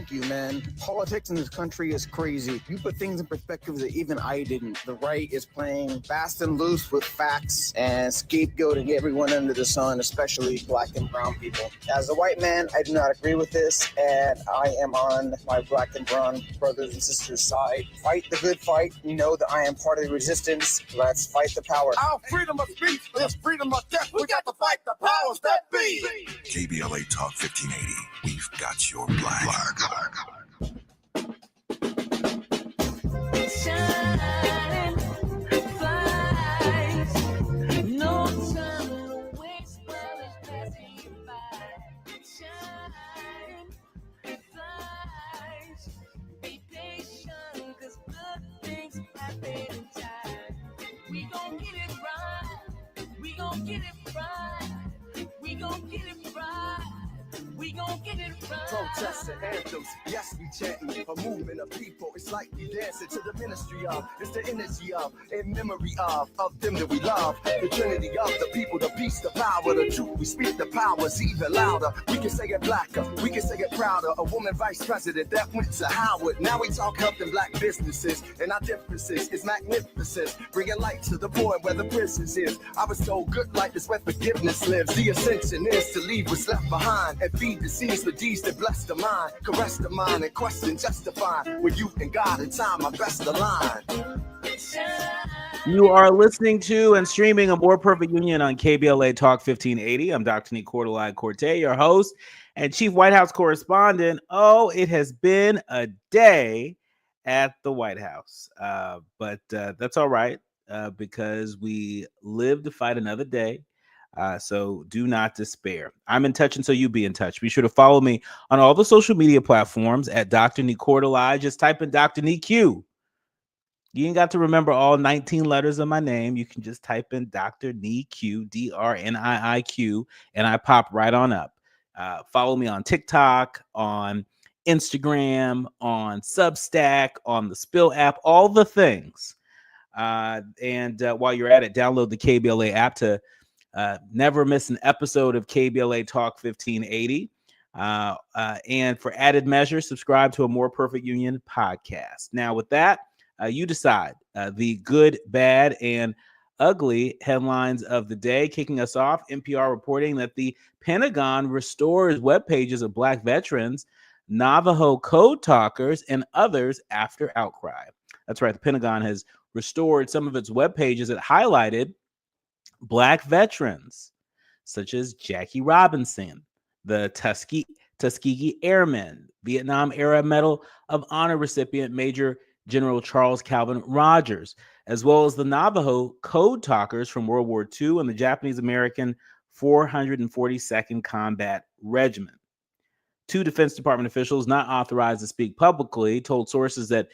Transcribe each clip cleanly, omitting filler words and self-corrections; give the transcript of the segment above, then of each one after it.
Thank you, man. Politics in this country is crazy. You put things in perspective that even I didn't. The right is playing fast and loose with facts and scapegoating everyone under the sun, especially black and brown people. As a white man, I do not agree with this, and I am on my black and brown brothers and sisters' side. Fight the good fight. You know that I am part of the resistance. Let's fight the power. Our freedom of speech is freedom of death. We got to fight the powers that be. KBLA Talk 1580. We've got your black. Shine, flies, no time to waste while it's passing you by. Shine, flies, be patient, 'cause good things happen in time. We gon' get it right, we gon' get it right, we gon' get it right. We gon' get it right. Protests and anthems, yes, we chanting a movement of people. It's like we dancing to the ministry of. It's the energy of, in memory of them that we love. The trinity of the people, the peace, the power, the truth. We speak the powers even louder. We can say it blacker, we can say it prouder. A woman vice president that went to Howard. Now we talk helping black businesses, and our differences is magnificent. Bringing light to the void where the prisons is. I was told good life is where forgiveness lives. The ascension is to leave what's left behind and feed the seeds with deeds that bless the mind, caress the mind, and question justify with you and God in time. I best align. You are listening to and streaming A More Perfect Union on KBLA Talk 1580. I'm Dr. Nii-Quartelai, your host and chief White House correspondent. Oh, it has been a day at the White House, but that's all right because we live to fight another day. So do not despair. I'm in touch, and so you be in touch. Be sure to follow me on all the social media platforms at Dr. Nii-Quartelai. Just type in Dr. Nii-Q. You ain't got to remember all 19 letters of my name. You can just type in Dr. Nii-Q, DRNIIQ, and I pop right on up. Follow me on TikTok, on Instagram, on Substack, on the Spill app, all the things. And while you're at it, download the KBLA app to never miss an episode of KBLA Talk 1580. And for added measure, subscribe to A More Perfect Union podcast. Now, with that, you decide the good, bad, and ugly headlines of the day. Kicking us off, NPR reporting that the Pentagon restores web pages of Black veterans, Navajo code talkers, and others after outcry. That's right. The Pentagon has restored some of its web pages that highlighted Black veterans, such as Jackie Robinson, the Tuskegee Airmen, Vietnam-era Medal of Honor recipient Major General Charles Calvin Rogers, as well as the Navajo code talkers from World War II and the Japanese-American 442nd Combat Regiment. Two Defense Department officials not authorized to speak publicly told sources that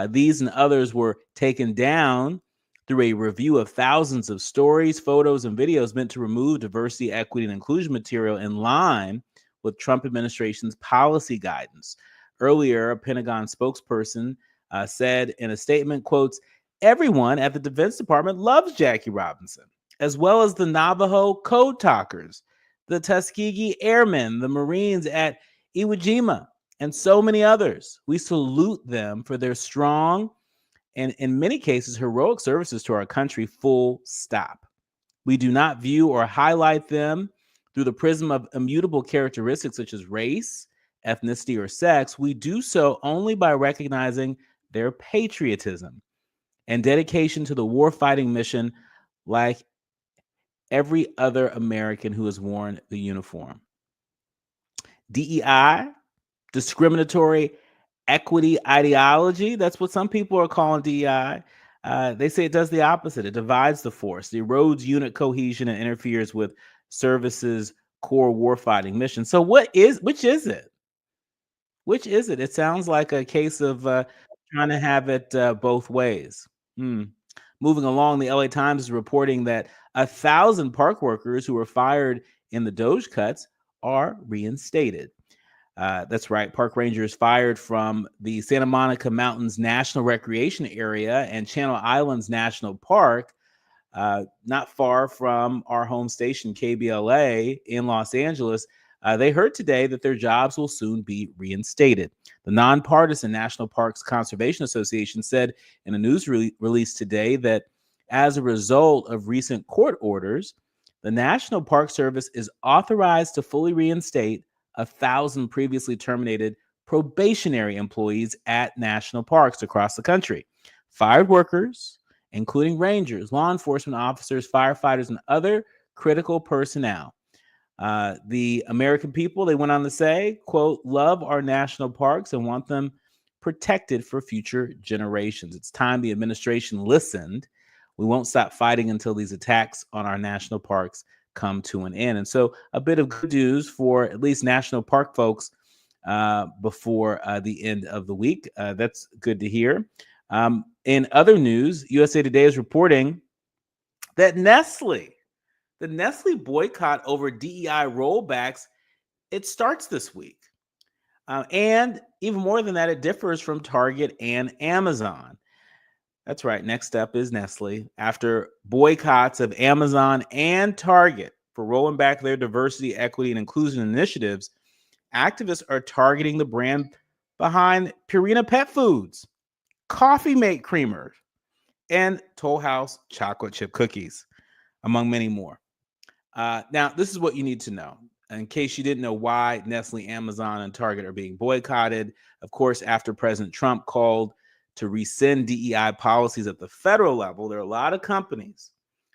these and others were taken down through a review of thousands of stories, photos, and videos meant to remove diversity, equity, and inclusion material in line with Trump administration's policy guidance. Earlier, a Pentagon spokesperson said in a statement, quotes, "Everyone at the Defense Department loves Jackie Robinson, as well as the Navajo code talkers, the Tuskegee Airmen, the Marines at Iwo Jima, and so many others. We salute them for their strong and in many cases, heroic services to our country, full stop. We do not view or highlight them through the prism of immutable characteristics such as race, ethnicity, or sex. We do so only by recognizing their patriotism and dedication to the warfighting mission like every other American who has worn the uniform." DEI, discriminatory equity ideology. That's what some people are calling DEI. They say it does the opposite. It divides the force, it erodes unit cohesion, and interferes with services' core warfighting mission. So which is it? Which is it? It sounds like a case of trying to have it both ways. Moving along, the LA Times is reporting that 1,000 park workers who were fired in the Doge cuts are reinstated. That's right. Park rangers fired from the Santa Monica Mountains National Recreation Area and Channel Islands National Park, not far from our home station, KBLA, in Los Angeles, They heard today that their jobs will soon be reinstated. The nonpartisan National Parks Conservation Association said in a news release today that as a result of recent court orders, the National Park Service is authorized to fully reinstate 1,000 previously terminated probationary employees at national parks across the country. Fired workers, including rangers, law enforcement officers, firefighters, and other critical personnel. The American people, they went on to say, quote, love our national parks and want them protected for future generations. It's time the administration listened. We won't stop fighting until these attacks on our national parks come to an end. And so a bit of good news for at least national park folks before the end of the week. That's good to hear. In other news, USA Today is reporting that the Nestle boycott over DEI rollbacks, it starts this week. And even more than that, it differs from Target and Amazon. That's right. Next up is Nestle. After boycotts of Amazon and Target for rolling back their diversity, equity, and inclusion initiatives, activists are targeting the brand behind Purina Pet Foods, Coffee Mate Creamers, and Toll House chocolate chip cookies, among many more. Now, this is what you need to know. In case you didn't know why Nestle, Amazon, and Target are being boycotted, of course, after President Trump called to rescind DEI policies at the federal level, there are a lot of companies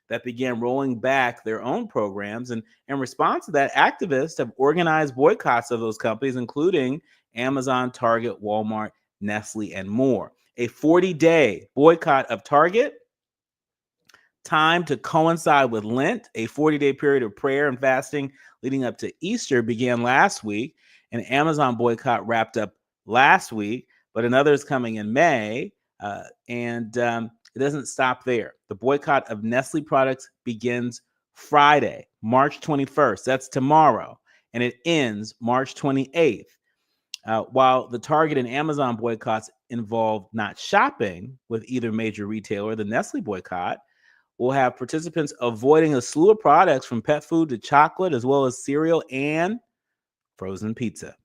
that began rolling back their own programs. And in response to that, activists have organized boycotts of those companies, including Amazon, Target, Walmart, Nestle, and more. A 40-day boycott of Target, timed to coincide with Lent, a 40-day period of prayer and fasting leading up to Easter, began last week. An Amazon boycott wrapped up last week, but another is coming in May, and it doesn't stop there. The boycott of Nestle products begins Friday, March 21st. That's tomorrow, and it ends March 28th. While the Target and Amazon boycotts involve not shopping with either major retailer, the Nestle boycott will have participants avoiding a slew of products from pet food to chocolate, as well as cereal and frozen pizza.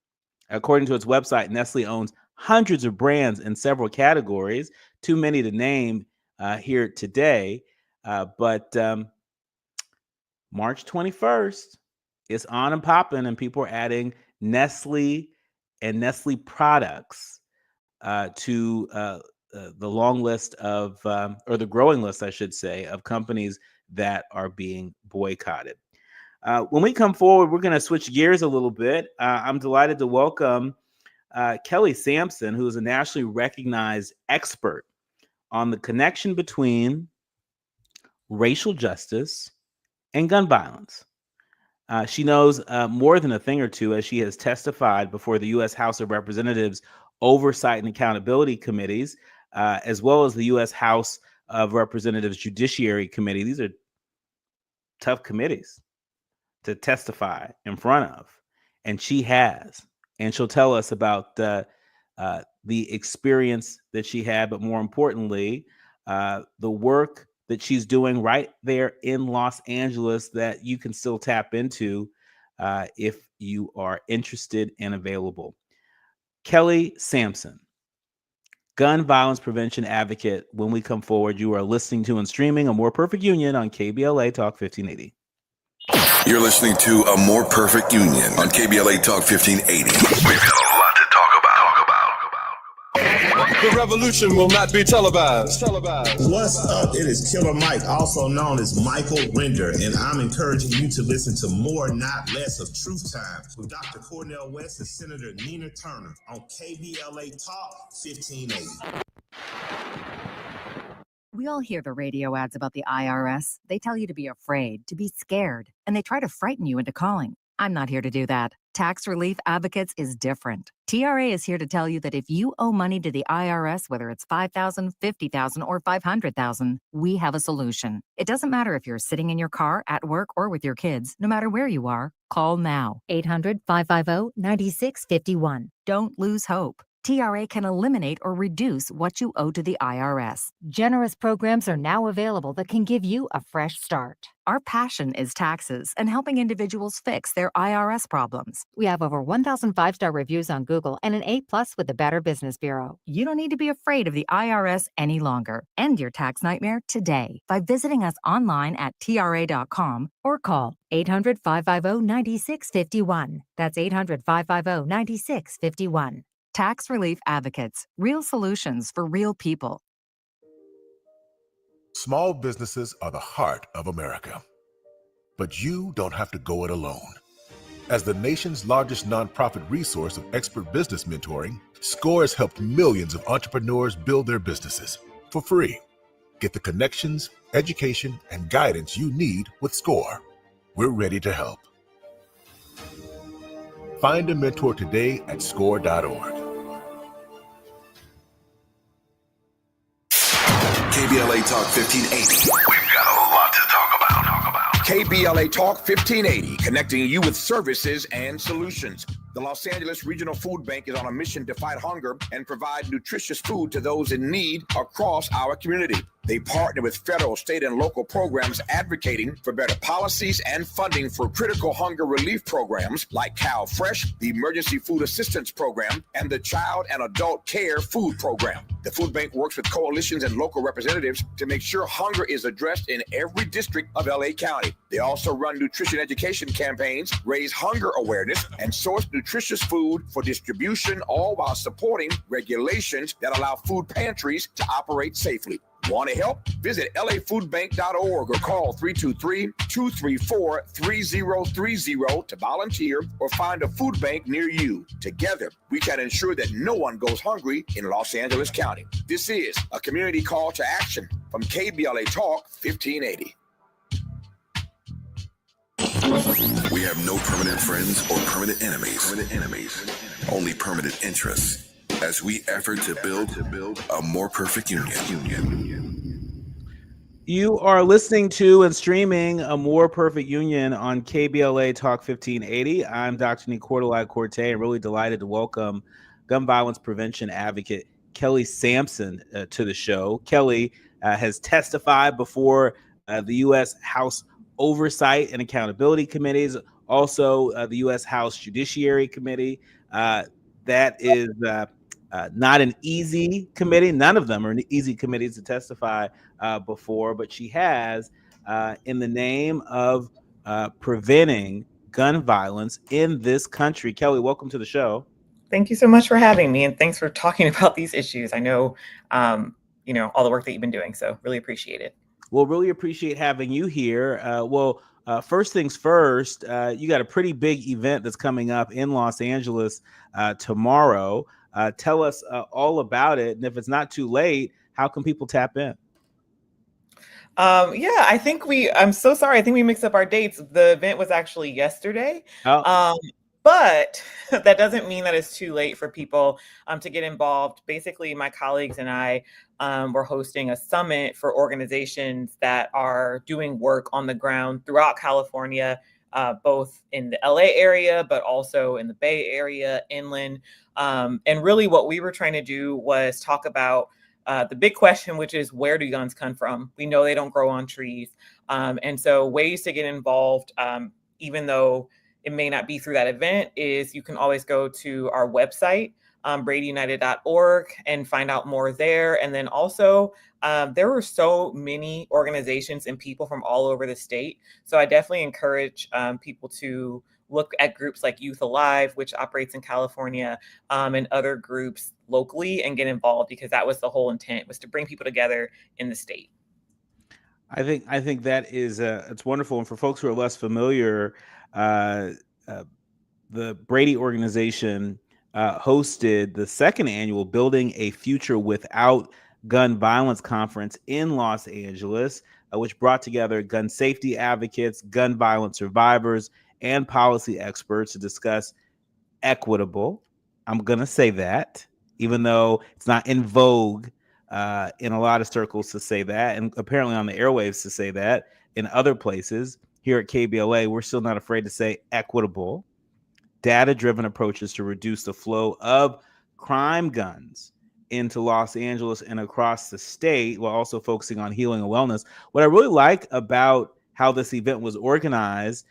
According to its website, Nestle owns hundreds of brands in several categories, too many to name here today. But March 21st is on and popping, and people are adding Nestle and Nestle products to the long list of, or the growing list, I should say, of companies that are being boycotted. When we come forward, we're going to switch gears a little bit. I'm delighted to welcome Kelly Sampson, who is a nationally recognized expert on the connection between racial justice and gun violence. She knows more than a thing or two, as she has testified before the U.S. House of Representatives Oversight and Accountability Committees, as well as the U.S. House of Representatives Judiciary Committee. These are tough committees to testify in front of, and she has. And she'll tell us about the experience that she had, but more importantly, the work that she's doing right there in Los Angeles that you can still tap into if you are interested and available. Kelly Sampson, gun violence prevention advocate. When we come forward, you are listening to and streaming A More Perfect Union on KBLA Talk 1580. You're listening to A More Perfect Union on KBLA Talk 1580. We've got a lot to talk about. The revolution will not be televised. What's up? It is Killer Mike, also known as Michael Render, and I'm encouraging you to listen to more, not less, of Truth Time with Dr. Cornel West and Senator Nina Turner on KBLA Talk 1580. We all hear the radio ads about the IRS. They tell you to be afraid, to be scared, and they try to frighten you into calling. I'm not here to do that. Tax Relief Advocates is different. TRA is here to tell you that if you owe money to the IRS, whether it's $5,000, $50,000, or $500,000, we have a solution. It doesn't matter if you're sitting in your car, at work, or with your kids. No matter where you are, call now. 800-550-9651. Don't lose hope. TRA can eliminate or reduce what you owe to the IRS. Generous programs are now available that can give you a fresh start. Our passion is taxes and helping individuals fix their IRS problems. We have over 1,000 five-star reviews on Google and an A+ with the Better Business Bureau. You don't need to be afraid of the IRS any longer. End your tax nightmare today by visiting us online at TRA.com or call 800-550-9651. That's 800-550-9651. Tax Relief Advocates, real solutions for real people. Small businesses are the heart of America. But you don't have to go it alone. As the nation's largest nonprofit resource of expert business mentoring, SCORE has helped millions of entrepreneurs build their businesses for free. Get the connections, education, and guidance you need with SCORE. We're ready to help. Find a mentor today at score.org. KBLA Talk 1580. We've got a lot to talk about. KBLA Talk 1580, connecting you with services and solutions. The Los Angeles Regional Food Bank is on a mission to fight hunger and provide nutritious food to those in need across our community. They partner with federal, state, and local programs advocating for better policies and funding for critical hunger relief programs like Cal Fresh, the Emergency Food Assistance Program, and the Child and Adult Care Food Program. The food bank works with coalitions and local representatives to make sure hunger is addressed in every district of LA County. They also run nutrition education campaigns, raise hunger awareness, and source nutritious food for distribution, all while supporting regulations that allow food pantries to operate safely. Want to help? Visit lafoodbank.org or call 323-234-3030 to volunteer or find a food bank near you. Together, we can ensure that no one goes hungry in Los Angeles County. This is a community call to action from KBLA Talk 1580. We have no permanent friends or permanent enemies. Only permanent interests. As we effort to build a more perfect union. You are listening to and streaming A More Perfect Union on KBLA Talk 1580. I'm Dr. Nii-Quartelai Corte, and really delighted to welcome gun violence prevention advocate Kelly Sampson to the show. Kelly has testified before the U.S. House Oversight and Accountability Committees, also the U.S. House Judiciary Committee. That is not an easy committee. None of them are easy committees to testify before, but she has in the name of preventing gun violence in this country. Kelly, welcome to the show. Thank you so much for having me, and thanks for talking about these issues. I know, all the work that you've been doing, so really appreciate it. We'll really appreciate having you here. First things first, you got a pretty big event that's coming up in Los Angeles tomorrow. Tell us all about it. And if it's not too late, how can people tap in? I'm so sorry. I think we mixed up our dates. The event was actually yesterday. But that doesn't mean that it's too late for people to get involved. Basically, my colleagues and I were hosting a summit for organizations that are doing work on the ground throughout California, both in the LA area, but also in the Bay Area, inland. And really what we were trying to do was talk about the big question, which is, where do guns come from? We know they don't grow on trees. And so ways to get involved, even though it may not be through that event, is you can always go to our website, bradyunited.org, and find out more there. And then also, there were so many organizations and people from all over the state. So I definitely encourage people to look at groups like Youth Alive, which operates in California, and other groups locally, and get involved, because that was the whole intent, was to bring people together in the state. I think that is it's wonderful. And for folks who are less familiar, the Brady organization hosted the second annual Building a Future Without Gun Violence Conference in Los Angeles, which brought together gun safety advocates, gun violence survivors, and policy experts to discuss equitable. I'm going to say that, even though it's not in vogue in a lot of circles to say that, and apparently on the airwaves to say that. In other places, here at KBLA, we're still not afraid to say equitable, data-driven approaches to reduce the flow of crime guns into Los Angeles and across the state, while also focusing on healing and wellness. What I really like about how this event was organized,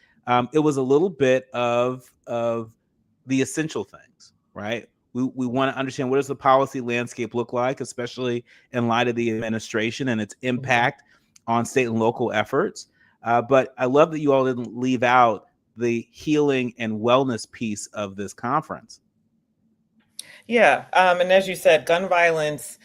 it was a little bit of the essential things, right? We want to understand, what does the policy landscape look like, especially in light of the administration and its impact on state and local efforts. But I love that you all didn't leave out the healing and wellness piece of this conference. Yeah. And as you said, gun violence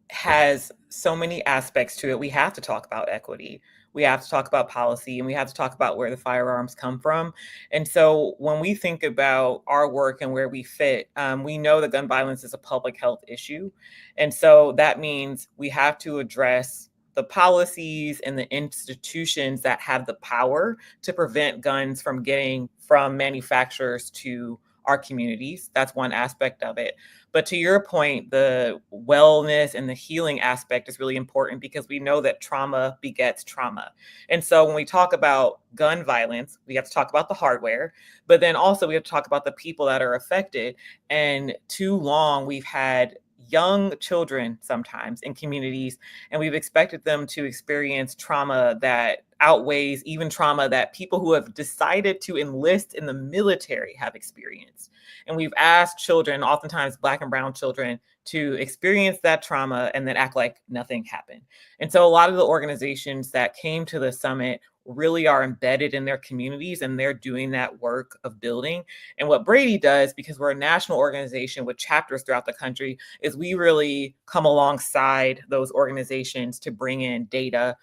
has so many aspects to it. We have to talk about equity. We have to talk about policy, and we have to talk about where the firearms come from. And so when we think about our work and where we fit, we know that gun violence is a public health issue. And so that means we have to address the policies and the institutions that have the power to prevent guns from getting from manufacturers to our communities. That's one aspect of it. But to your point, the wellness and the healing aspect is really important, because we know that trauma begets trauma. And so when we talk about gun violence, we have to talk about the hardware, but then also we have to talk about the people that are affected. And too long, we've had young children sometimes in communities, and we've expected them to experience trauma that outweighs even trauma that people who have decided to enlist in the military have experienced. And we've asked children, oftentimes Black and brown children, to experience that trauma and then act like nothing happened. And so a lot of the organizations that came to the summit really are embedded in their communities, and they're doing that work of building. And what Brady does, because we're a national organization with chapters throughout the country, is we really come alongside those organizations to bring in data,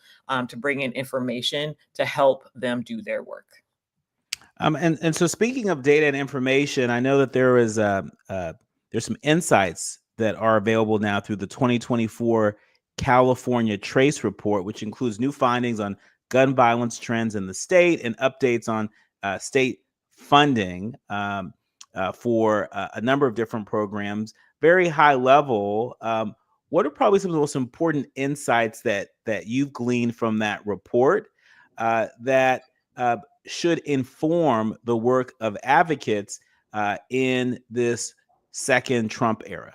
to bring in information to help them do their work. And so, speaking of data and information, I know that there's some insights that are available now through the 2024 California Trace Report, which includes new findings on gun violence trends in the state and updates on state funding for a number of different programs. Very high level. What are probably some of the most important insights that you've gleaned from that report that should inform the work of advocates in this second Trump era?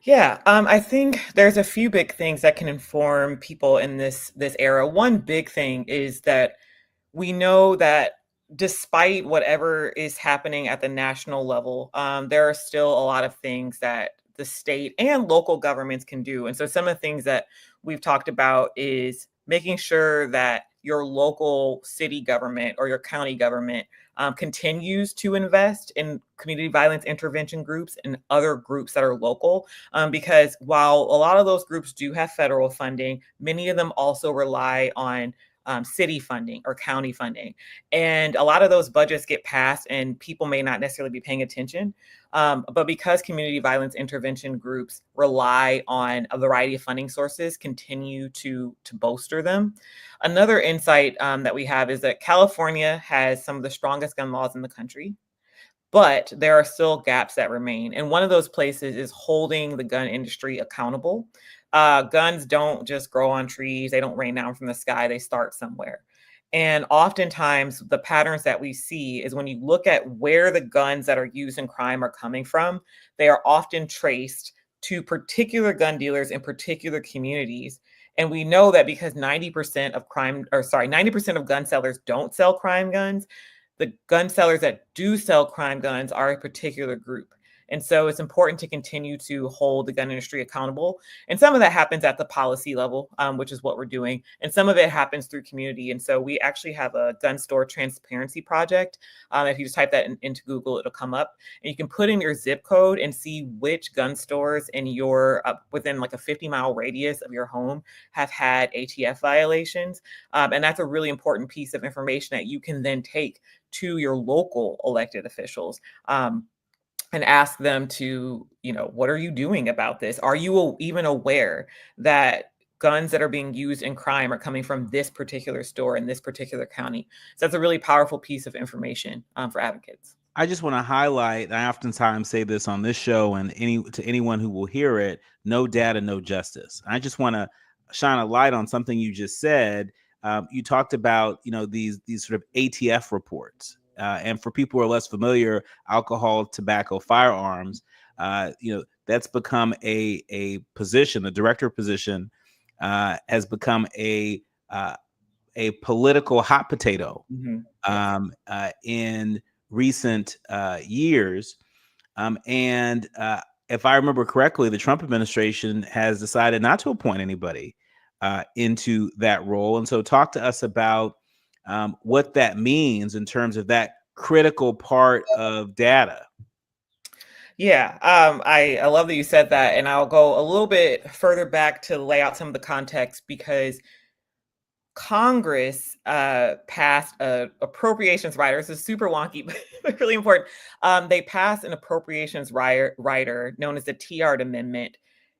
Yeah, I think there's a few big things that can inform people in this era. One big thing is that we know that despite whatever is happening at the national level, there are still a lot of things that the state and local governments can do. And so some of the things that we've talked about is making sure that your local city government or your county government continues to invest in community violence intervention groups and other groups that are local. Because while a lot of those groups do have federal funding, many of them also rely on city funding or county funding. And a lot of those budgets get passed and people may not necessarily be paying attention. But because community violence intervention groups rely on a variety of funding sources, continue to bolster them. Another insight that we have is that California has some of the strongest gun laws in the country, but there are still gaps that remain. And one of those places is holding the gun industry accountable. Guns don't just grow on trees. They don't rain down from the sky. They start somewhere. And oftentimes the patterns that we see is when you look at where the guns that are used in crime are coming from, they are often traced to particular gun dealers in particular communities. And we know that because 90% of gun sellers don't sell crime guns, the gun sellers that do sell crime guns are a particular group. And so it's important to continue to hold the gun industry accountable. And some of that happens at the policy level, which is what we're doing. And some of it happens through community. And so we actually have a gun store transparency project. If you just type that into Google, it'll come up. And you can put in your zip code and see which gun stores in your within like a 50-mile radius of your home have had ATF violations. And that's a really important piece of information that you can then take to your local elected officials. And ask them to, what are you doing about this? Are you even aware that guns that are being used in crime are coming from this particular store in this particular county? So that's a really powerful piece of information for advocates. I just want to highlight, I oftentimes say this on this show and to anyone who will hear it, no data, no justice. I just want to shine a light on something you just said. You talked about, these sort of ATF reports. And for people who are less familiar, alcohol, tobacco, firearms, that's become a position. The director position has become a political hot potato in recent years. And if I remember correctly, the Trump administration has decided not to appoint anybody into that role. And so talk to us about what that means in terms of that critical part of data. Yeah, I love that you said that. And I'll go a little bit further back to lay out some of the context, because Congress passed a appropriations rider. This is super wonky, but really important. They passed an appropriations rider known as the TR Amendment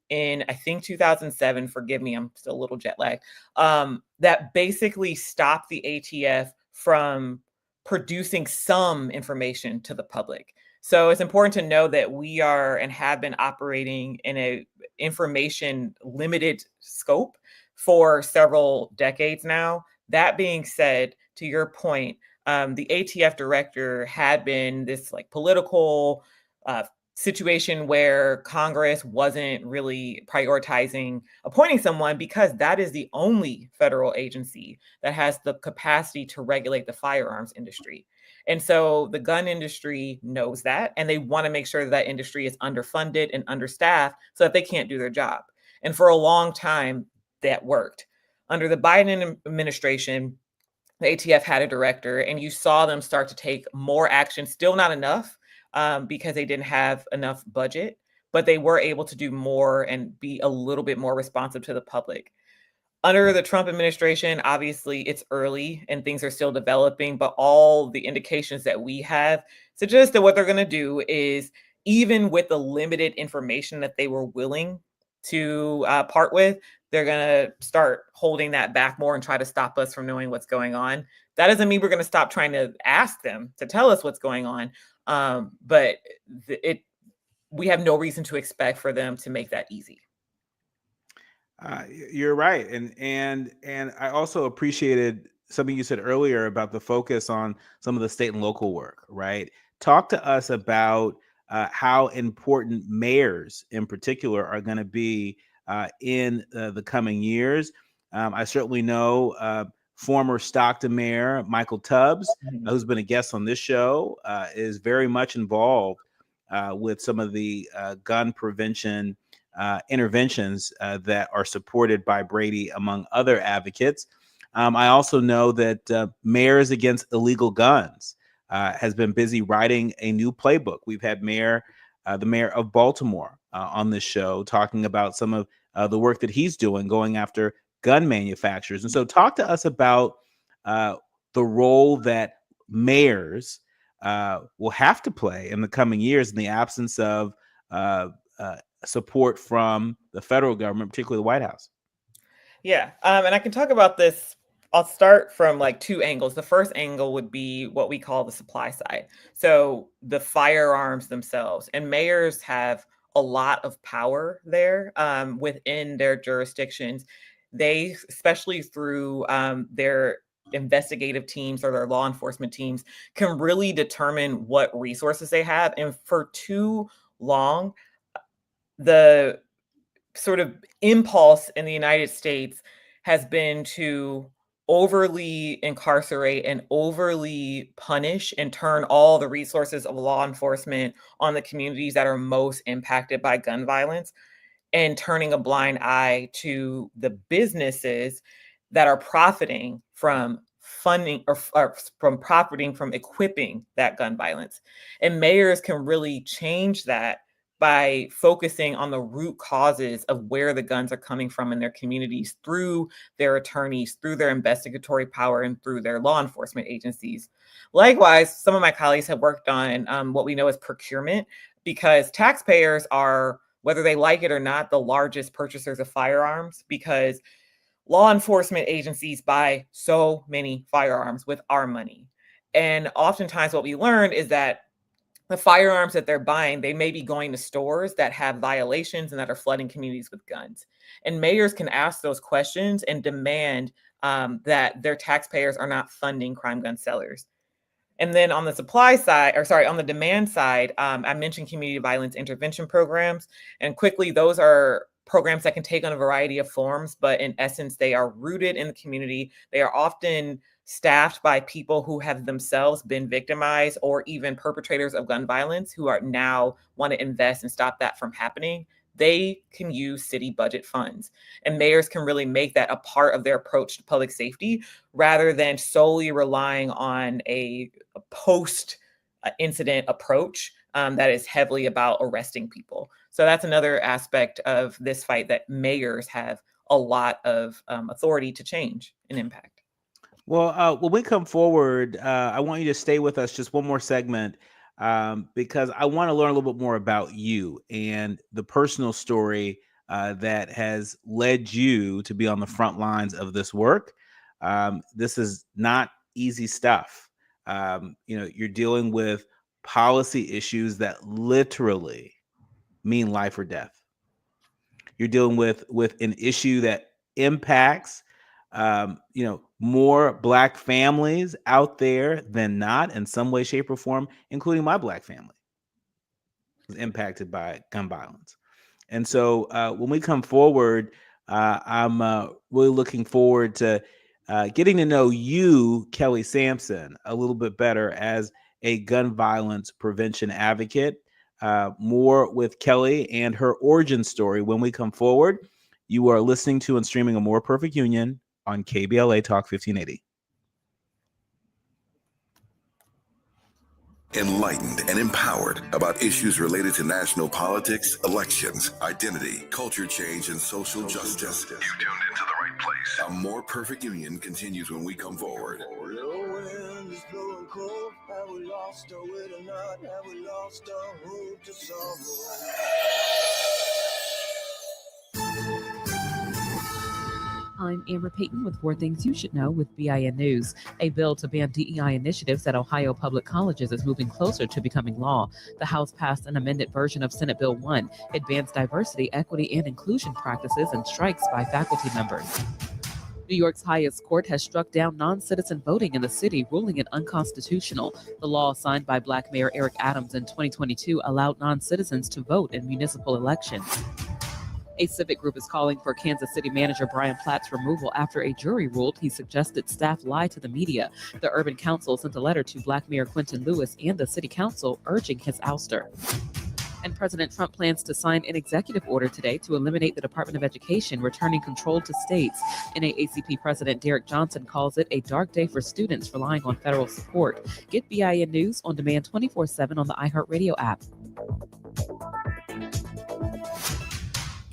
in, I think, 2007. Forgive me, I'm still a little jet lagged. That basically stopped the ATF from producing some information to the public. So it's important to know that we are and have been operating in a information limited scope for several decades now. That being said, to your point, the ATF director had been this like political situation where Congress wasn't really prioritizing appointing someone, because that is the only federal agency that has the capacity to regulate the firearms industry. And so the gun industry knows that, and they want to make sure that industry is underfunded and understaffed so that they can't do their job. And for a long time, that worked. Under the Biden administration, the ATF had a director, and you saw them start to take more action. Still not enough, because they didn't have enough budget, but they were able to do more and be a little bit more responsive to the public. Under the Trump administration, obviously it's early and things are still developing, but all the indications that we have suggest that what they're going to do is, even with the limited information that they were willing to part with, they're going to start holding that back more and try to stop us from knowing what's going on. That doesn't mean we're going to stop trying to ask them to tell us what's going on. But we have no reason to expect for them to make that easy. You're right, and I also appreciated something you said earlier about the focus on some of the state and local work. Right, talk to us about how important mayors, in particular, are going to be in the coming years. I certainly know former Stockton Mayor Michael Tubbs, who's been a guest on this show, is very much involved with some of the gun prevention interventions that are supported by Brady, among other advocates. I also know that Mayors Against Illegal Guns has been busy writing a new playbook. We've had the mayor of Baltimore on this show talking about some of the work that he's doing going after gun manufacturers. And so talk to us about the role that mayors will have to play in the coming years in the absence of support from the federal government, particularly the White House. Yeah, and I can talk about this. I'll start from like two angles. The first angle would be what we call the supply side. So the firearms themselves, and mayors have a lot of power there within their jurisdictions. They, especially through their investigative teams or their law enforcement teams, can really determine what resources they have. And for too long, the sort of impulse in the United States has been to overly incarcerate and overly punish and turn all the resources of law enforcement on the communities that are most impacted by gun violence, and turning a blind eye to the businesses that are profiting from funding or from profiting from equipping that gun violence. And mayors can really change that by focusing on the root causes of where the guns are coming from in their communities through their attorneys, through their investigatory power, and through their law enforcement agencies. Likewise, some of my colleagues have worked on what we know as procurement, because taxpayers are, whether they like it or not, the largest purchasers of firearms, because law enforcement agencies buy so many firearms with our money. And oftentimes what we learn is that the firearms that they're buying, they may be going to stores that have violations and that are flooding communities with guns. And mayors can ask those questions and demand that their taxpayers are not funding crime gun sellers. And then on the on the demand side, I mentioned community violence intervention programs. And quickly, those are programs that can take on a variety of forms, but in essence, they are rooted in the community. They are often staffed by people who have themselves been victimized or even perpetrators of gun violence who are now want to invest and stop that from happening. They can use city budget funds, and mayors can really make that a part of their approach to public safety rather than solely relying on a post-incident approach that is heavily about arresting people. So that's another aspect of this fight that mayors have a lot of authority to change and impact. Well, when we come forward, I want you to stay with us just one more segment because I want to learn a little bit more about you and the personal story that has led you to be on the front lines of this work. This is not easy stuff. You're dealing with policy issues that literally mean life or death. You're dealing with an issue that impacts more Black families out there than not in some way, shape, or form, including my Black family was impacted by gun violence. And so when we come forward, I'm really looking forward to getting to know you, Kelly Sampson, a little bit better as a gun violence prevention advocate. More with Kelly and her origin story when we come forward. You are listening to and streaming A More Perfect Union on KBLA Talk 1580. Enlightened and empowered about issues related to national politics, elections, identity, culture change, and social justice. You tuned into the right place. A More Perfect Union continues when we come forward. I'm Amber Payton with 4 Things You Should Know with BIN News. A bill to ban DEI initiatives at Ohio public colleges is moving closer to becoming law. The House passed an amended version of Senate Bill 1. It bans diversity, equity, and inclusion practices and strikes by faculty members. New York's highest court has struck down non-citizen voting in the city, ruling it unconstitutional. The law signed by Black Mayor Eric Adams in 2022 allowed non-citizens to vote in municipal elections. A civic group is calling for Kansas City manager Brian Platt's removal after a jury ruled he suggested staff lie to the media. The Urban Council sent a letter to Black Mayor Quentin Lewis and the City Council urging his ouster. And President Trump plans to sign an executive order today to eliminate the Department of Education, returning control to states. NAACP President Derek Johnson calls it a dark day for students relying on federal support. Get BIN News on demand 24/7 on the iHeartRadio app.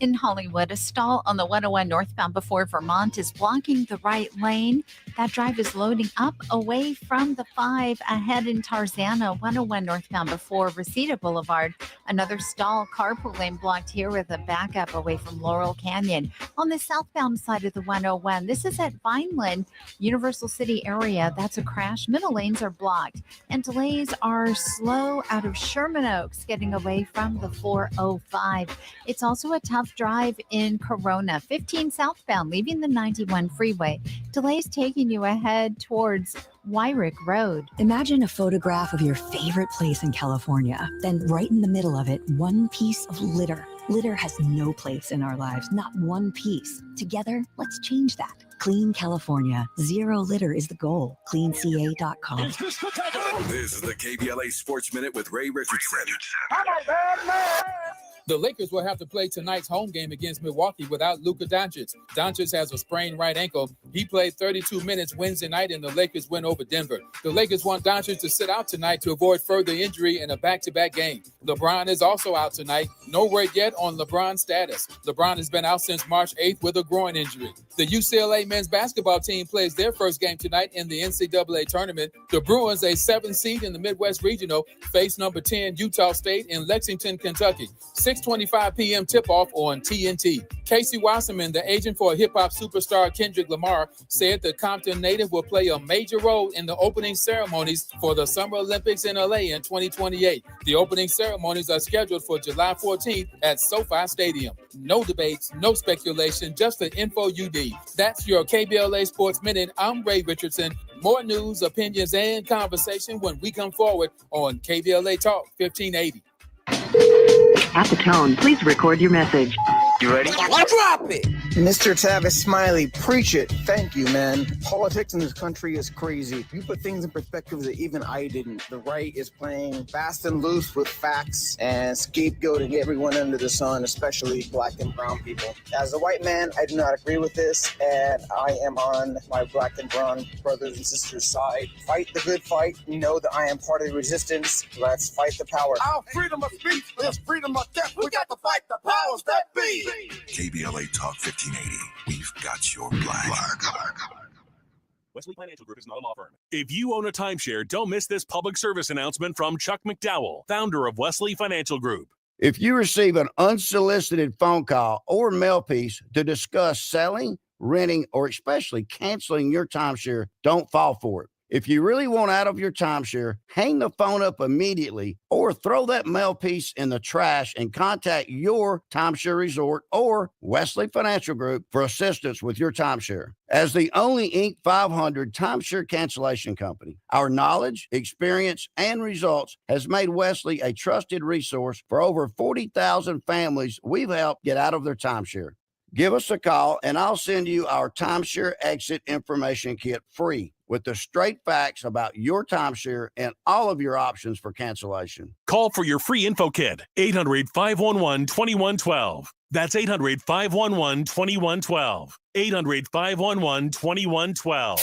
In Hollywood, a stall on the 101 northbound before Vermont is blocking the right lane. That drive is loading up away from the 5 ahead in Tarzana, 101 northbound before Reseda Boulevard. Another stall carpool lane blocked here with a backup away from Laurel Canyon. On the southbound side of the 101, this is at Vineland, Universal City area. That's a crash. Middle lanes are blocked. And delays are slow out of Sherman Oaks, getting away from the 405. It's also a tough drive in Corona, 15 southbound, leaving the 91 freeway. Delays taking you ahead towards Wyrick Road. Imagine a photograph of your favorite place in California. Then right in the middle of it, one piece of litter. Litter has no place in our lives, not one piece. Together, let's change that. Clean California. Zero litter is the goal. CleanCA.com. This is the KBLA Sports Minute with Ray Richardson. The Lakers will have to play tonight's home game against Milwaukee without Luka Doncic. Doncic has a sprained right ankle. He played 32 minutes Wednesday night, and the Lakers win over Denver. The Lakers want Doncic to sit out tonight to avoid further injury in a back-to-back game. LeBron is also out tonight. No word yet on LeBron's status. LeBron has been out since March 8th with a groin injury. The UCLA men's basketball team plays their first game tonight in the NCAA tournament. The Bruins, a 7th seed in the Midwest Regional, face number 10 Utah State in Lexington, Kentucky. 6:25 p.m. tip-off on TNT. Casey Wasserman, the agent for hip-hop superstar Kendrick Lamar, said the Compton native will play a major role in the opening ceremonies for the Summer Olympics in LA in 2028. The opening ceremonies are scheduled for July 14th at SoFi Stadium. No debates, no speculation, just the info you need. That's your KBLA Sports Minute. I'm Ray Richardson. More news, opinions, and conversation when we come forward on KBLA Talk 1580. At the tone, please record your message. You ready? Drop it! Mr. Tavis Smiley, preach it. Thank you, man. Politics in this country is crazy. You put things in perspective that even I didn't. The right is playing fast and loose with facts and scapegoating everyone under the sun, especially black and brown people. As a white man, I do not agree with this, and I am on my black and brown brothers and sisters' side. Fight the good fight. You know that I am part of the resistance. Let's fight the power. Our freedom of speech is freedom of death. We got to fight the powers that be. KBLA Talk 1580. We've got your black. Wesley Financial Group is not a law firm. If you own a timeshare, don't miss this public service announcement from Chuck McDowell, founder of Wesley Financial Group. If you receive an unsolicited phone call or mail piece to discuss selling, renting, or especially canceling your timeshare, don't fall for it. If you really want out of your timeshare, hang the phone up immediately or throw that mail piece in the trash and contact your timeshare resort or Wesley Financial Group for assistance with your timeshare. As the only Inc. 500 timeshare cancellation company, our knowledge, experience, and results has made Wesley a trusted resource for over 40,000 families we've helped get out of their timeshare. Give us a call and I'll send you our timeshare exit information kit free with the straight facts about your timeshare and all of your options for cancellation. Call for your free info kit, 800-511-2112. That's 800-511-2112. 800-511-2112.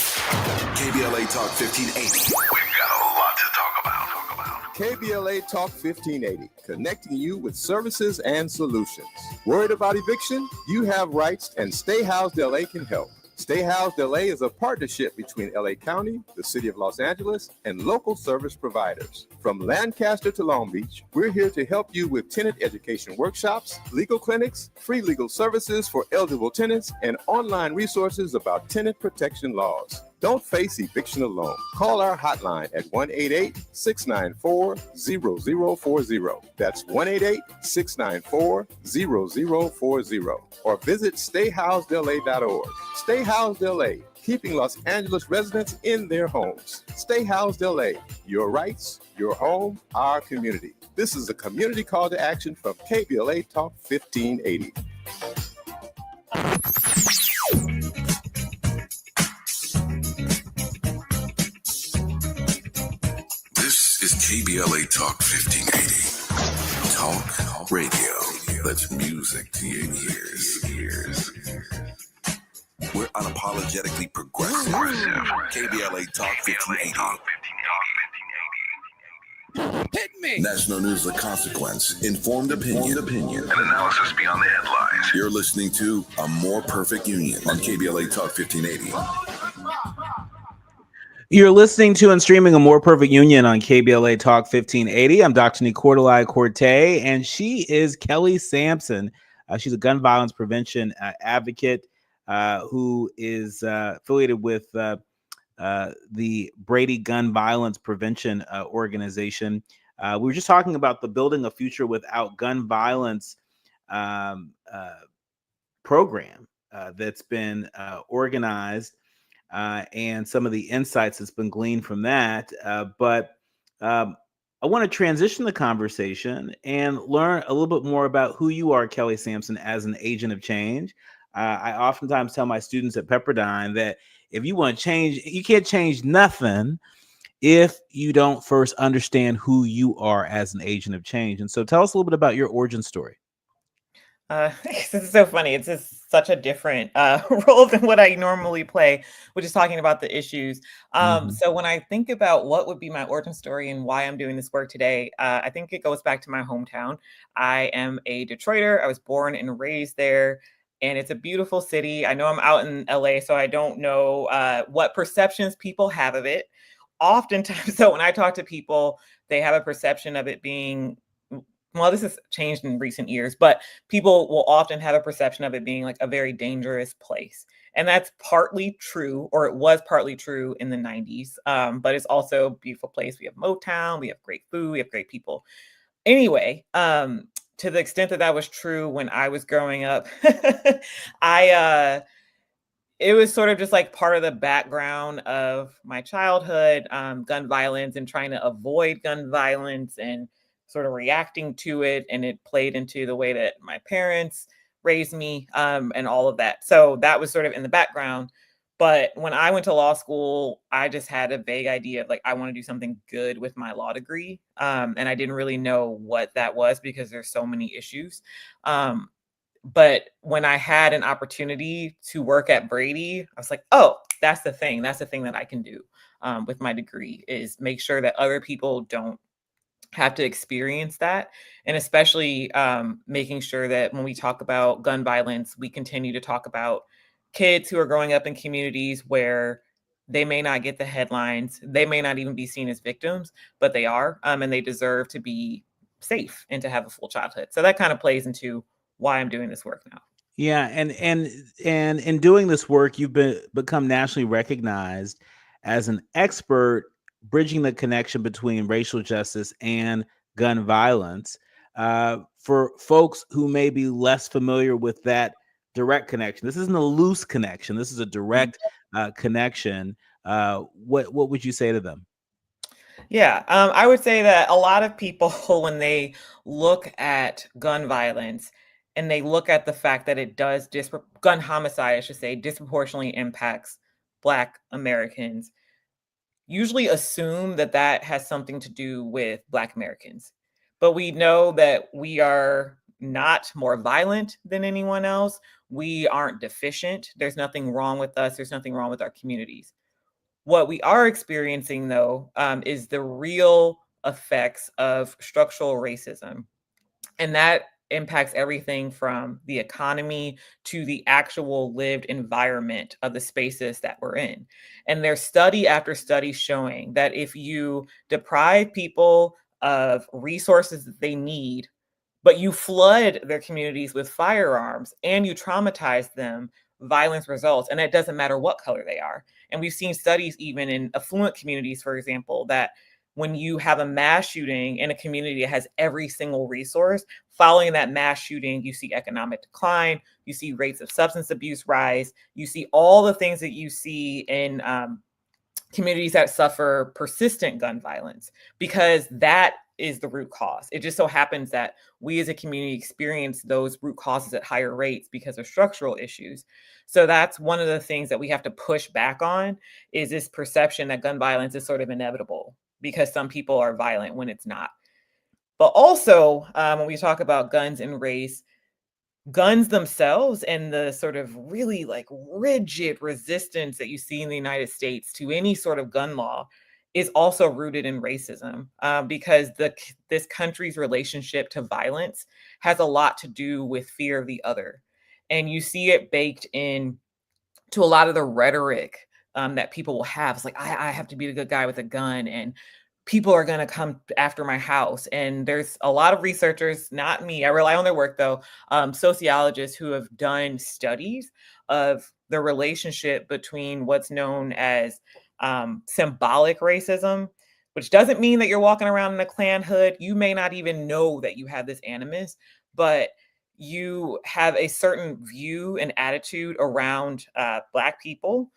KBLA Talk 1580. We've got a lot to talk about. KBLA Talk 1580, connecting you with services and solutions. Worried about eviction? You have rights, and Stay Housed LA can help. Stay Housed LA is a partnership between LA County, the City of Los Angeles, and local service providers. From Lancaster to Long Beach, we're here to help you with tenant education workshops, legal clinics, free legal services for eligible tenants, and online resources about tenant protection laws. Don't face eviction alone. Call our hotline at 1-888-694-0040. That's 1-888-694-0040. Or visit stayhousedla.org. Stay Housed LA, keeping Los Angeles residents in their homes. Stay Housed LA, your rights, your home, our community. This is a community call to action from KBLA Talk 1580. This is KBLA Talk 1580. Talk radio. That's music to your ears. We're unapologetically progressive. KBLA Talk 1580. Hit me! National news of consequence, informed opinion, and analysis beyond the headlines. You're listening to A More Perfect Union on KBLA Talk 1580. You're listening to and streaming A More Perfect Union on KBLA Talk 1580. I'm Dr. Nii-Quartelai Corte, and she is Kelly Sampson. She's a gun violence prevention advocate who is affiliated with the Brady Gun Violence Prevention Organization. We were just talking about the Building a Future Without Gun Violence program that's been organized and some of the insights that's been gleaned from that. But I want to transition the conversation and learn a little bit more about who you are, Kelly Sampson, as an agent of change. I oftentimes tell my students at Pepperdine that if you want to change, you can't change nothing if you don't first understand who you are as an agent of change. And so tell us a little bit about your origin story. This is so funny. It's just such a different role than what I normally play, which is talking about the issues. So when I think about what would be my origin story and why I'm doing this work today, I think it goes back to my hometown. I am a Detroiter. I was born and raised there. And it's a beautiful city. I know I'm out in LA, so I don't know what perceptions people have of it. Oftentimes, so when I talk to people, they have a perception of it being, well, this has changed in recent years, but people will often have a perception of it being like a very dangerous place. And that's partly true, or it was partly true in the 90s, but it's also a beautiful place. We have Motown, we have great food, we have great people. Anyway, to the extent that that was true when I was growing up, it was sort of just like part of the background of my childhood, gun violence and trying to avoid gun violence and sort of reacting to it. And it played into the way that my parents raised me, and all of that. So that was sort of in the background. But when I went to law school, I just had a vague idea of like, I want to do something good with my law degree. And I didn't really know what that was because there's so many issues. But when I had an opportunity to work at Brady, I was like, oh, that's the thing. That's the thing that I can do with my degree, is make sure that other people don't have to experience that. And especially making sure that when we talk about gun violence, we continue to talk about kids who are growing up in communities where they may not get the headlines. They may not even be seen as victims, but they are, and they deserve to be safe and to have a full childhood. So that kind of plays into why I'm doing this work now. Yeah, and in doing this work, you've become nationally recognized as an expert bridging the connection between racial justice and gun violence. For folks who may be less familiar with that direct connection, this isn't a loose connection. This is a direct connection. What would you say to them? Yeah, I would say that a lot of people, when they look at gun violence and they look at the fact that it does gun homicide, I should say, disproportionately impacts Black Americans, usually assume that that has something to do with Black Americans. But we know that we are not more violent than anyone else. We aren't deficient. There's nothing wrong with us. There's nothing wrong with our communities. What we are experiencing, though, is the real effects of structural racism. And that impacts everything from the economy to the actual lived environment of the spaces that we're in. And there's study after study showing that if you deprive people of resources that they need, but you flood their communities with firearms and you traumatize them, violence results. And it doesn't matter what color they are. And we've seen studies even in affluent communities, for example, that when you have a mass shooting in a community that has every single resource, following that mass shooting, you see economic decline, you see rates of substance abuse rise, you see all the things that you see in communities that suffer persistent gun violence, because that is the root cause. It just so happens that we as a community experience those root causes at higher rates because of structural issues. So that's one of the things that we have to push back on, is this perception that gun violence is sort of inevitable because some people are violent when it's not. But also, when we talk about guns and race, guns themselves and the sort of really like rigid resistance that you see in the United States to any sort of gun law is also rooted in racism, because this country's relationship to violence has a lot to do with fear of the other. And you see it baked in to a lot of the rhetoric that people will have. It's like, I have to be the good guy with a gun, and people are going to come after my house. And there's a lot of researchers, not me, I rely on their work though, sociologists who have done studies of the relationship between what's known as symbolic racism, which doesn't mean that you're walking around in a Klan hood. You may not even know that you have this animus, but you have a certain view and attitude around Black people,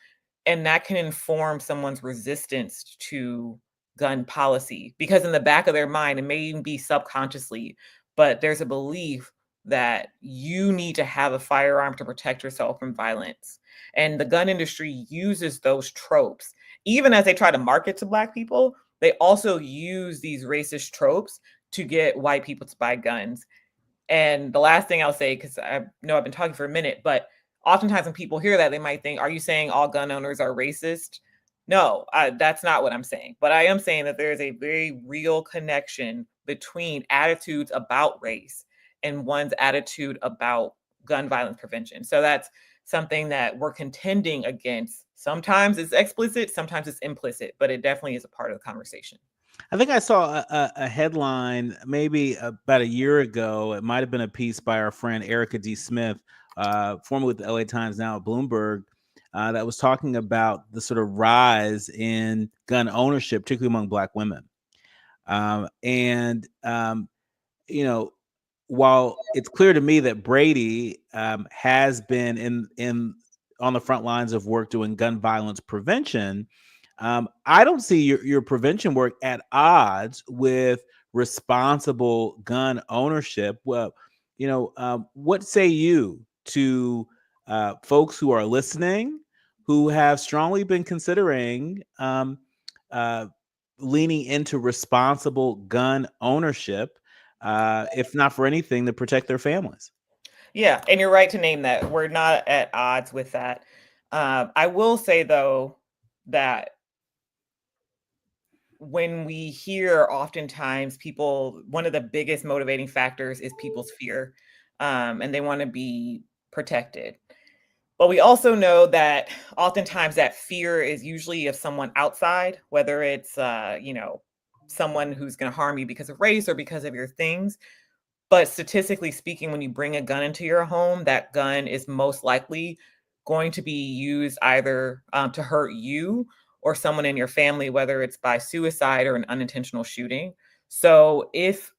and that can inform someone's resistance to gun policy, because in the back of their mind, it may even be subconsciously, but there's a belief that you need to have a firearm to protect yourself from violence. And the gun industry uses those tropes. Even as they try to market to Black people, they also use these racist tropes to get white people to buy guns. And the last thing I'll say, because I know I've been talking for a minute, but oftentimes when people hear that, they might think, are you saying all gun owners are racist? No, that's not what I'm saying. But I am saying that there is a very real connection between attitudes about race and one's attitude about gun violence prevention. So that's something that we're contending against. Sometimes it's explicit, sometimes it's implicit, but it definitely is a part of the conversation. I think I saw a headline maybe about a year ago. It might have been a piece by our friend Erica D. Smith, formerly with the LA Times, now at Bloomberg, that was talking about the sort of rise in gun ownership, particularly among Black women. You know, while it's clear to me that Brady has been in on the front lines of work doing gun violence prevention. I don't see your prevention work at odds with responsible gun ownership. Well, what say you to folks who are listening, who have strongly been considering leaning into responsible gun ownership, if not for anything, to protect their families? Yeah, and you're right to name that. We're not at odds with that. I will say, though, that when we hear oftentimes people, one of the biggest motivating factors is people's fear, and they want to be protected. But we also know that oftentimes that fear is usually of someone outside, whether it's, someone who's going to harm you because of race or because of your things. But statistically speaking, when you bring a gun into your home, that gun is most likely going to be used either to hurt you or someone in your family, whether it's by suicide or an unintentional shooting. So if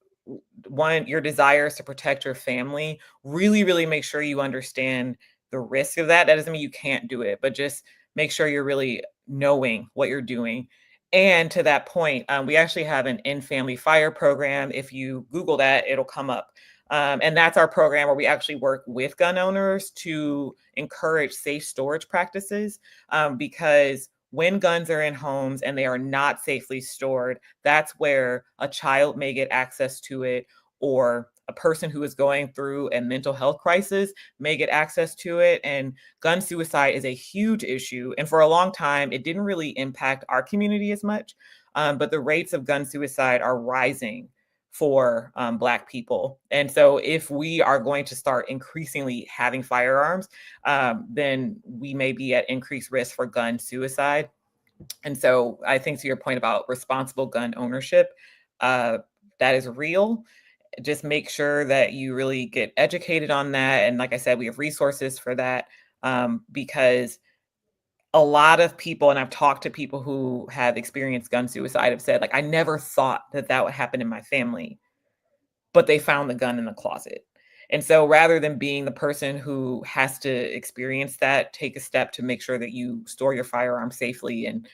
your desire is to protect your family, really, really make sure you understand the risk of that. That doesn't mean you can't do it, but just make sure you're really knowing what you're doing. And to that point, we actually have an in-family fire program. If you Google that, it'll come up. And that's our program where we actually work with gun owners to encourage safe storage practices, because when guns are in homes and they are not safely stored, that's where a child may get access to it, or a person who is going through a mental health crisis may get access to it. And gun suicide is a huge issue. And for a long time, it didn't really impact our community as much. But the rates of gun suicide are rising for Black people. And so if we are going to start increasingly having firearms, then we may be at increased risk for gun suicide. And so I think to your point about responsible gun ownership, that is real. Just make sure that you really get educated on that. And like I said, we have resources for that, because a lot of people, and I've talked to people who have experienced gun suicide, have said, like, I never thought that would happen in my family, but they found the gun in the closet. And so rather than being the person who has to experience that, take a step to make sure that you store your firearm safely. And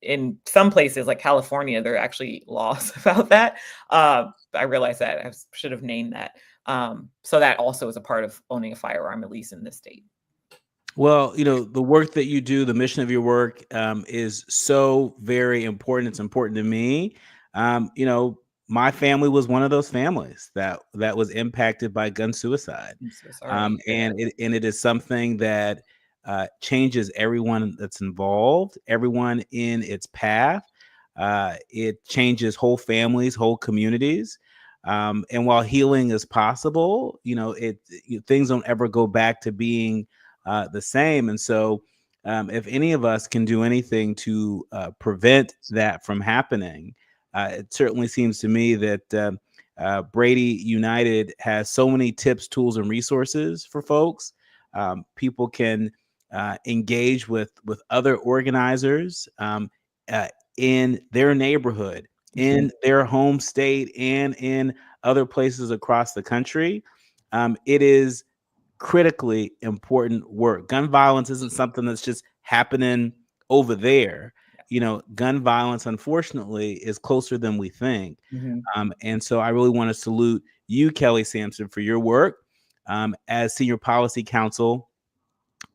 in some places like California, there are actually laws about that. I realize that I should have named that. So that also is a part of owning a firearm, at least in this state. Well, the work that you do, the mission of your work, is so very important. It's important to me. My family was one of those families that was impacted by gun suicide. I'm so sorry. And it is something that changes everyone that's involved, everyone in its path. It changes whole families, whole communities. And while healing is possible, things don't ever go back to being the same. And so if any of us can do anything to prevent that from happening, it certainly seems to me that Brady United has so many tips, tools, and resources for folks. People can engage with other organizers in their neighborhood, in their home state, and in other places across the country. It is critically important work. Gun violence isn't something that's just happening over there. Gun violence, unfortunately, is closer than we think. And so I really want to salute you, Kelly Sampson, for your work as Senior Policy Counsel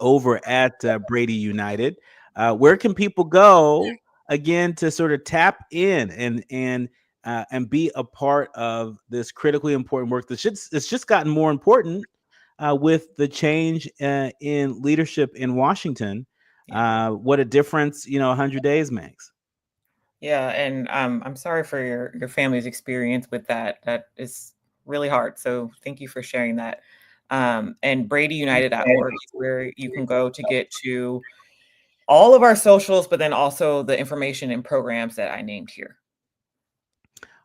over at Brady United. Where can people go again to sort of tap in and be a part of this critically important work it's just gotten more important with the change in leadership in Washington? What a difference 100 days makes. Yeah, and I'm sorry for your family's experience with that. That is really hard. So thank you for sharing that. And BradyUnited.org is where you can go to get to all of our socials, but then also the information and programs that I named here.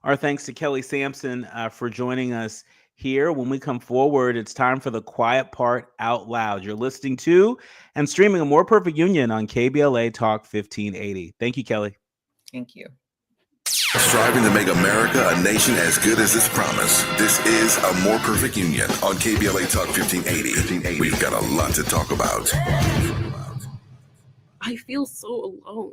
Our thanks to Kelly Sampson for joining us here. When we come forward, it's time for the quiet part out loud. You're listening to and streaming A More Perfect Union on KBLA Talk 1580. Thank you, Kelly. Thank you. Striving to make America a nation as good as its promise. This is A More Perfect Union on KBLA Talk 1580. We've got a lot to talk about. I feel so alone.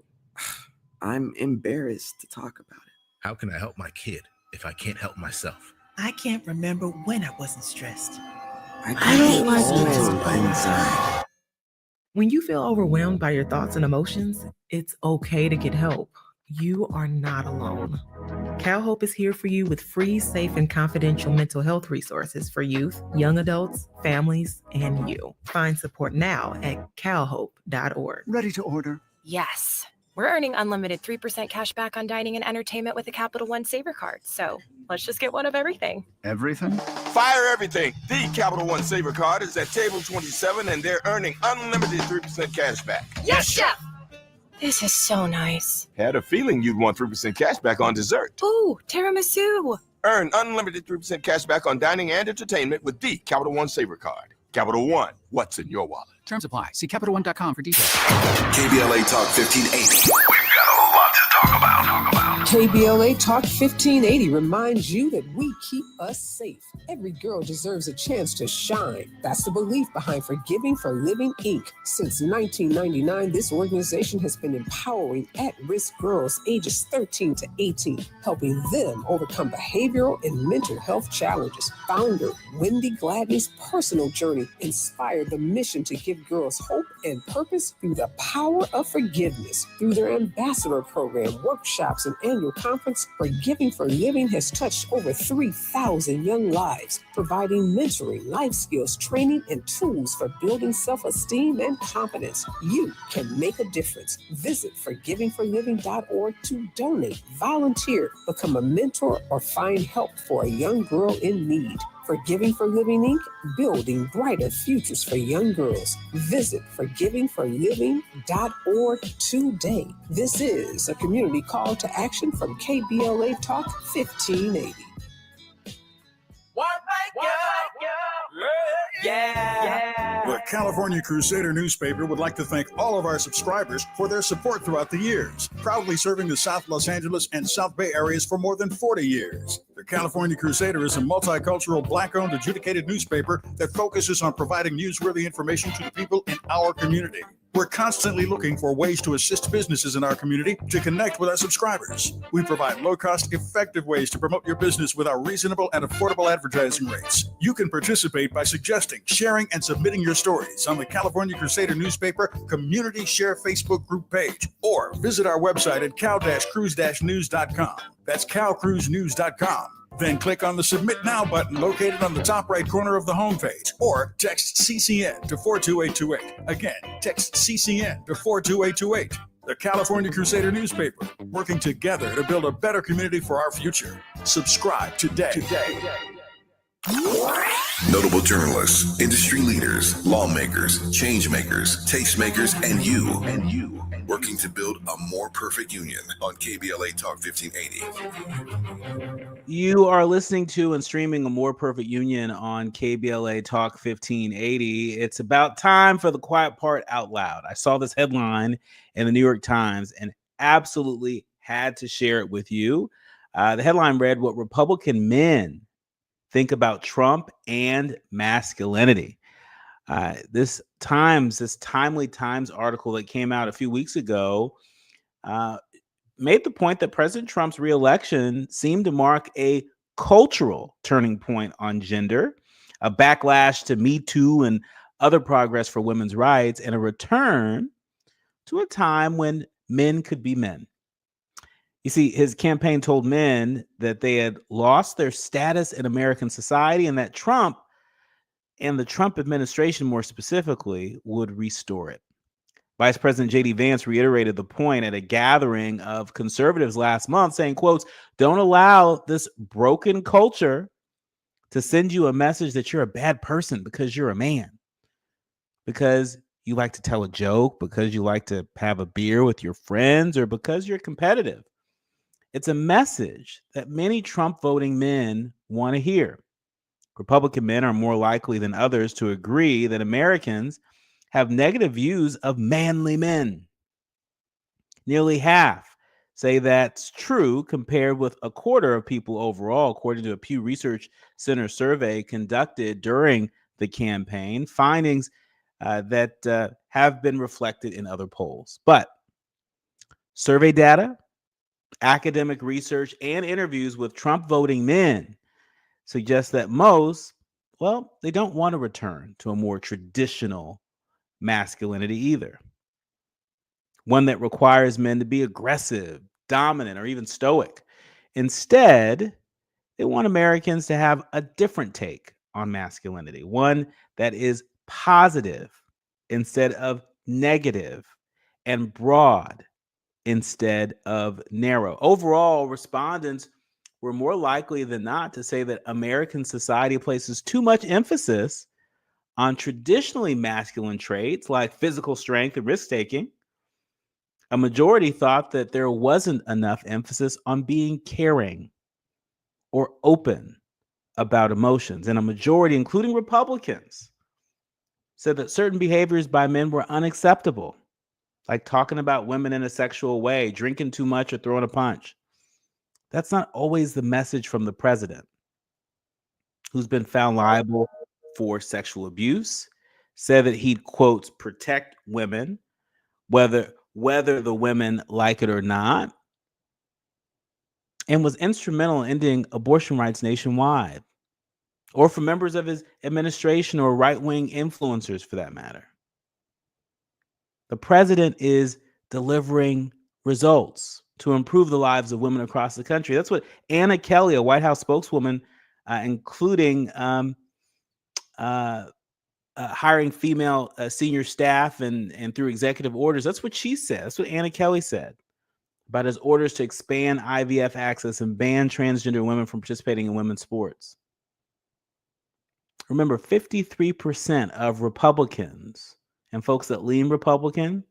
I'm embarrassed to talk about it. How can I help my kid if I can't help myself? I can't remember when I wasn't stressed. I don't like it. When you feel overwhelmed by your thoughts and emotions, it's okay to get help. You are not alone. CalHope is here for you with free, safe, and confidential mental health resources for youth, young adults, families, and you. Find support now at calhope.org. Ready to order? Yes. We're earning unlimited 3% cash back on dining and entertainment with the Capital One Saver card. So let's just get one of everything. Everything? Fire everything. The Capital One Saver card is at table 27 and they're earning unlimited 3% cash back. Yes, chef! This is so nice. Had a feeling you'd want 3% cash back on dessert. Ooh, tiramisu. Earn unlimited 3% cash back on dining and entertainment with the Capital One Saver card. Capital One, what's in your wallet? Terms apply. See CapitalOne.com for details. KBLA Talk 1580. We've got a lot to talk about. KBLA Talk 1580 reminds you that we keep us safe. Every girl deserves a chance to shine. That's the belief behind Forgiving for Living, Inc. Since 1999, this organization has been empowering at-risk girls ages 13 to 18, helping them overcome behavioral and mental health challenges. Founder Wendy Gladney's personal journey inspired the mission to give girls hope and purpose through the power of forgiveness. Through their ambassador program, workshops, and annual conference, Forgiving for Living has touched over 3,000 young lives, providing mentoring, life skills, training, and tools for building self-esteem and confidence. You can make a difference. Visit forgivingforliving.org to donate, volunteer, become a mentor, or find help for a young girl in need. Forgiving for Living, Inc., building brighter futures for young girls. Visit forgivingforliving.org today. This is a community call to action from KBLA Talk 1580. The California Crusader newspaper would like to thank all of our subscribers for their support throughout the years, proudly serving the South Los Angeles and South Bay areas for more than 40 years. The California Crusader is a multicultural, Black-owned, adjudicated newspaper that focuses on providing newsworthy information to the people in our community. We're constantly looking for ways to assist businesses in our community to connect with our subscribers. We provide low-cost, effective ways to promote your business with our reasonable and affordable advertising rates. You can participate by suggesting, sharing, and submitting your stories on the California Crusader newspaper Community Share Facebook group page, or visit our website at cal-cruise-news.com. That's cal-cruise-news.com. Then click on the Submit Now button located on the top right corner of the homepage, or text CCN to 42828. Again, text CCN to 42828. The California Crusader newspaper, working together to build a better community for our future. Subscribe today. Notable journalists, industry leaders, lawmakers, change makers, tastemakers, and you. Working to build a more perfect union on KBLA Talk 1580. You are listening to and streaming A More Perfect Union on KBLA Talk 1580. It's about time for the quiet part out loud. I saw this headline in the New York Times and absolutely had to share it with you. The headline read, "What Republican Men Think About Trump and Masculinity." This timely Times article that came out a few weeks ago made the point that President Trump's reelection seemed to mark a cultural turning point on gender, a backlash to Me Too and other progress for women's rights, and a return to a time when men could be men. You see, his campaign told men that they had lost their status in American society and that Trump and the Trump administration, more specifically, would restore it. Vice President J.D. Vance reiterated the point at a gathering of conservatives last month, saying, quotes, "Don't allow this broken culture to send you a message that you're a bad person because you're a man, because you like to tell a joke, because you like to have a beer with your friends, or because you're competitive. It's a message that many Trump voting men want to hear. Republican men are more likely than others to agree that Americans have negative views of manly men. Nearly half say that's true compared with a quarter of people overall, according to a Pew Research Center survey conducted during the campaign, findings that have been reflected in other polls. But survey data, academic research, and interviews with Trump voting men suggest that most, well, they don't want to return to a more traditional masculinity either. One that requires men to be aggressive, dominant, or even stoic. Instead, they want Americans to have a different take on masculinity, one that is positive instead of negative, and broad instead of narrow. Overall, respondents were more likely than not to say that American society places too much emphasis on traditionally masculine traits like physical strength and risk-taking. A majority thought that there wasn't enough emphasis on being caring or open about emotions. And a majority, including Republicans, said that certain behaviors by men were unacceptable, like talking about women in a sexual way, drinking too much, or throwing a punch. That's not always the message from the president, who's been found liable for sexual abuse, said that he'd, quote, protect women, whether the women like it or not, and was instrumental in ending abortion rights nationwide, or for members of his administration or right-wing influencers for that matter. The president is delivering results to improve the lives of women across the country. That's what Anna Kelly, a White House spokeswoman, including hiring female senior staff and through executive orders. That's what she said. That's what Anna Kelly said about his orders to expand IVF access and ban transgender women from participating in women's sports. Remember, 53% of Republicans and folks that lean Republican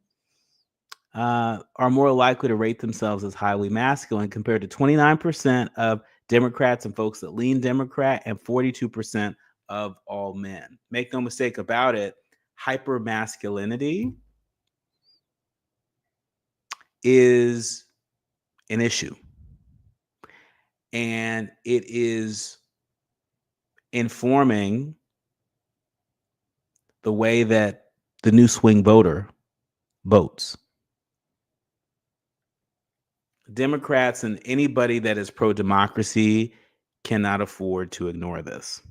are more likely to rate themselves as highly masculine compared to 29% of Democrats and folks that lean Democrat and 42% of all men. Make no mistake about it, hypermasculinity is an issue. And it is informing the way that the new swing voter votes. Democrats and anybody that is pro-democracy cannot afford to ignore this.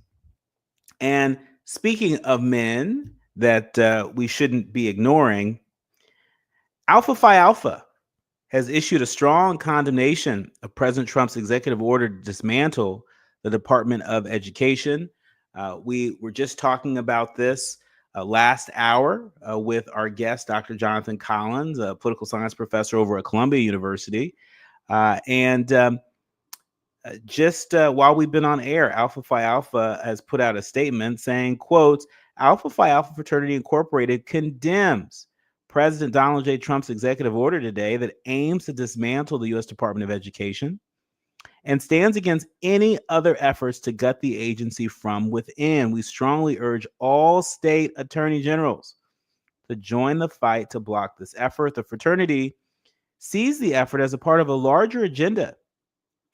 And speaking of men that we shouldn't be ignoring, Alpha Phi Alpha has issued a strong condemnation of President Trump's executive order to dismantle the Department of Education. We were just talking about this last hour with our guest, Dr. Jonathan Collins, a political science professor over at Columbia University. Just while we've been on air, Alpha Phi Alpha has put out a statement saying, quote, Alpha Phi Alpha Fraternity Incorporated condemns President Donald J. Trump's executive order today that aims to dismantle the U.S. Department of Education and stands against any other efforts to gut the agency from within. We strongly urge all state attorney generals to join the fight to block this effort. The fraternity sees the effort as a part of a larger agenda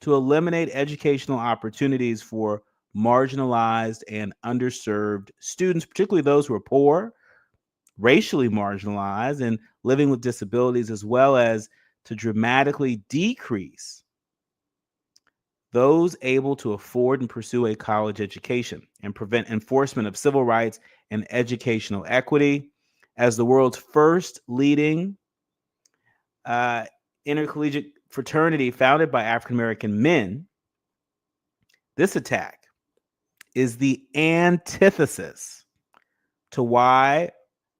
to eliminate educational opportunities for marginalized and underserved students, particularly those who are poor, racially marginalized, and living with disabilities, as well as to dramatically decrease those able to afford and pursue a college education and prevent enforcement of civil rights and educational equity. As the world's first leading intercollegiate fraternity founded by African-American men, this attack is the antithesis to why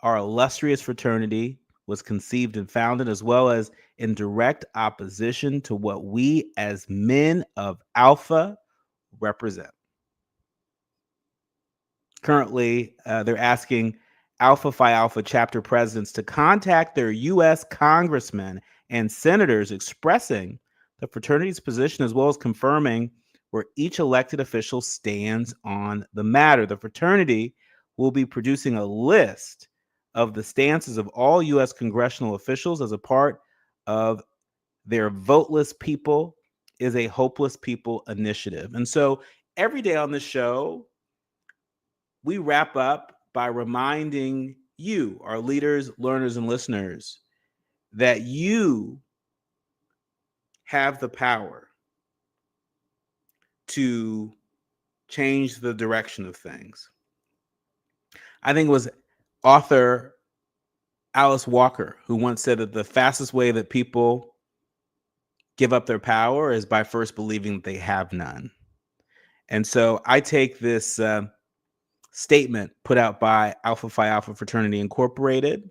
our illustrious fraternity was conceived and founded, as well as in direct opposition to what we as men of Alpha represent. Currently, they're asking Alpha Phi Alpha chapter presidents to contact their U.S. congressmen and senators expressing the fraternity's position, as well as confirming where each elected official stands on the matter. The fraternity will be producing a list of the stances of all U.S. congressional officials as a part of Their Voteless People is a Hopeless People initiative. And so every day on the show, we wrap up by reminding you, our leaders, learners, and listeners, that you have the power to change the direction of things. I think it was author Alice Walker who once said that the fastest way that people give up their power is by first believing that they have none. And so I take this statement put out by Alpha Phi Alpha Fraternity Incorporated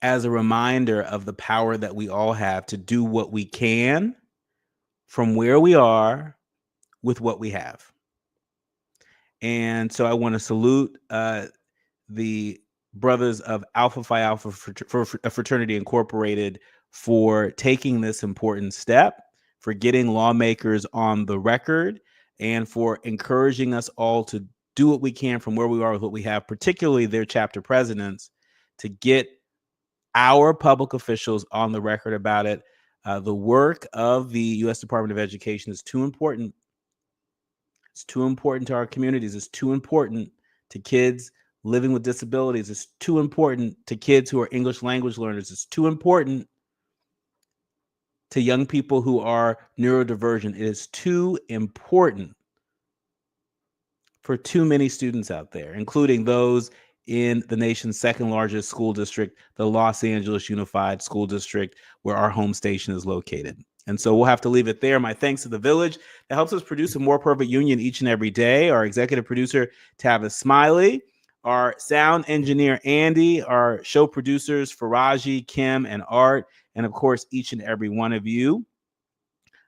as a reminder of the power that we all have to do what we can from where we are with what we have. And so I want to salute the brothers of Alpha Phi Alpha Fraternity Incorporated for taking this important step, for getting lawmakers on the record, and for encouraging us all to do what we can from where we are with what we have, particularly their chapter presidents, to get our public officials on the record about it. The work of the U.S. Department of Education is too important. It's too important to our communities. It's too important to kids living with disabilities. It's too important to kids who are English language learners. It's too important to young people who are neurodivergent. It is too important for too many students out there, including those in the nation's second largest school district, the Los Angeles Unified School District, where our home station is located. And so we'll have to leave it there. My thanks to the Village that helps us produce a more perfect union each and every day. Our executive producer, Tavis Smiley, our sound engineer, Andy, our show producers, Faraji, Kim, and Art, and of course, each and every one of you.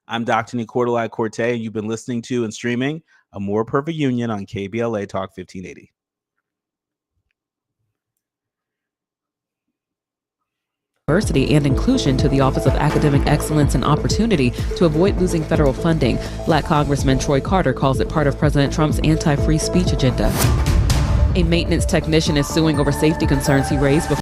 I'm Dr. Nii-Quartelai Corte, and you've been listening to and streaming A More Perfect Union on KBLA Talk 1580. Diversity and inclusion to the Office of Academic Excellence and Opportunity to avoid losing federal funding. Black Congressman Troy Carter calls it part of President Trump's anti-free speech agenda. A maintenance technician is suing over safety concerns he raised before